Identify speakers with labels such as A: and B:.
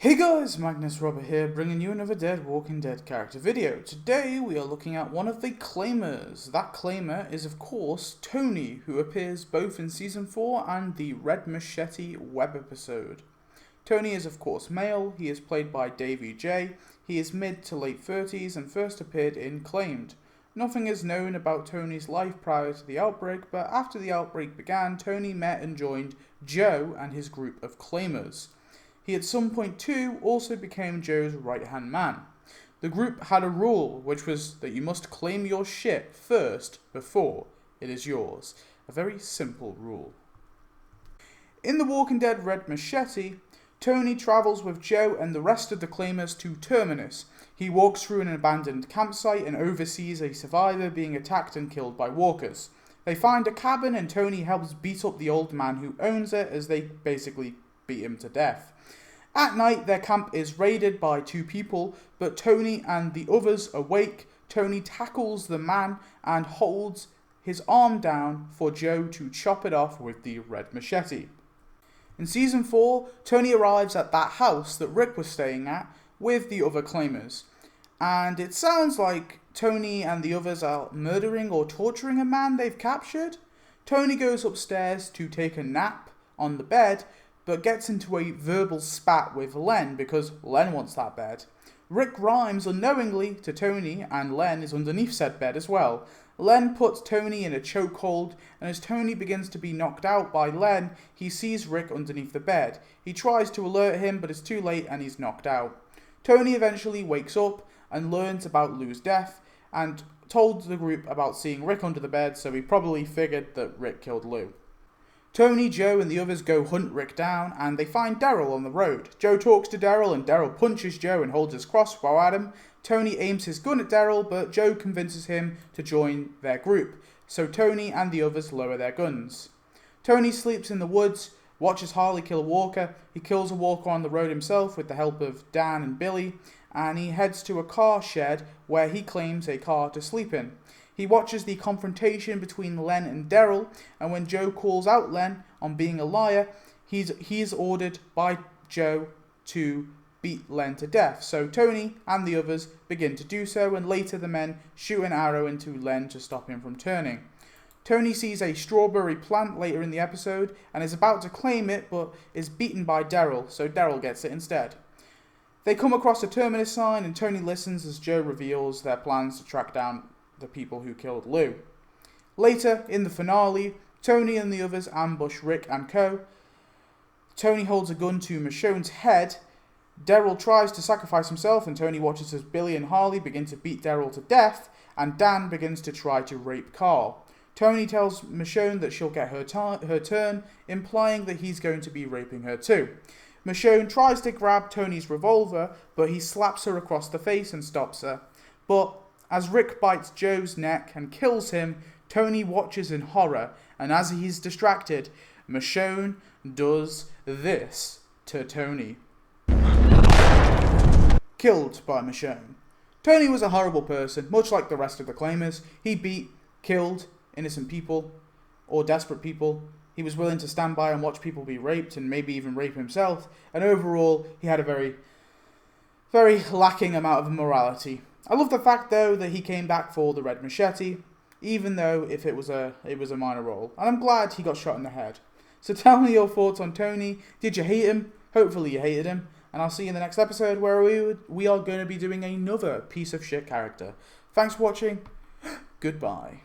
A: Hey guys, Magnus here, bringing you another Walking Dead character video. Today we are looking at one of the claimers. That claimer is of course Tony, who appears both in Season 4 and the Red Machete web episode. Tony is of course male, he is played by Davey J, he is mid to late 30s and first appeared in Claimed. Nothing is known about Tony's life prior to the outbreak, but after the outbreak began, Tony met and joined Joe and his group of claimers. He at some point too also became Joe's right-hand man. The group had a rule, which was that you must claim your shit first before it is yours. A very simple rule. In The Walking Dead Red Machete, Tony travels with Joe and the rest of the claimers to Terminus. He walks through an abandoned campsite and oversees a survivor being attacked and killed by walkers. They find a cabin and Tony helps beat up the old man who owns it as they basically beat him to death. At night, their camp is raided by two people, but Tony and the others awake. Tony tackles the man and holds his arm down for Joe to chop it off with the red machete. In Season 4, Tony arrives at that house that Rick was staying at with the other claimers. And it sounds like Tony and the others are murdering or torturing a man they've captured. Tony goes upstairs to take a nap on the bed, but gets into a verbal spat with Len because Len wants that bed. Rick rhymes unknowingly to Tony and Len is underneath said bed as well. Len puts Tony in a chokehold, and as Tony begins to be knocked out by Len, he sees Rick underneath the bed. He tries to alert him, but it's too late and he's knocked out. Tony eventually wakes up and learns about Lou's death and told the group about seeing Rick under the bed, so he probably figured that Rick killed Lou. Tony, Joe and the others go hunt Rick down and they find Daryl on the road. Joe talks to Daryl and Daryl punches Joe and holds his cross while at him. Tony aims his gun at Daryl, but Joe convinces him to join their group, so Tony and the others lower their guns. Tony sleeps in the woods, watches Harley kill a walker, he kills a walker on the road himself with the help of Dan and Billy, and he heads to a car shed where he claims a car to sleep in. He watches the confrontation between Len and Daryl, and when Joe calls out Len on being a liar, he is ordered by Joe to beat Len to death. So Tony and the others begin to do so, and later the men shoot an arrow into Len to stop him from turning. Tony sees a strawberry plant later in the episode and is about to claim it, but is beaten by Daryl, so Daryl gets it instead. They come across a Terminus sign, and Tony listens as Joe reveals their plans to track down the people who killed Lou. Later, in the finale, Tony and the others ambush Rick and co. Tony holds a gun to Michonne's head. Daryl tries to sacrifice himself, and Tony watches as Billy and Harley begin to beat Daryl to death, and Dan begins to try to rape Carl. Tony tells Michonne that she'll get her turn, implying that he's going to be raping her too. Michonne tries to grab Tony's revolver, but he slaps her across the face and stops her. But as Rick bites Joe's neck and kills him, Tony watches in horror, and as he's distracted, Michonne does this to Tony. Killed by Michonne. Tony was a horrible person, much like the rest of the claimers. He killed innocent people, or desperate people. He was willing to stand by and watch people be raped, and maybe even rape himself, and overall, he had a very, very lacking amount of morality. I love the fact though that he came back for the red machete, even though if it was a minor role, and I'm glad he got shot in the head. So tell me your thoughts on Tony. Did you hate him? Hopefully you hated him, and I'll see you in the next episode where we are going to be doing another piece of shit character. Thanks for watching. Goodbye.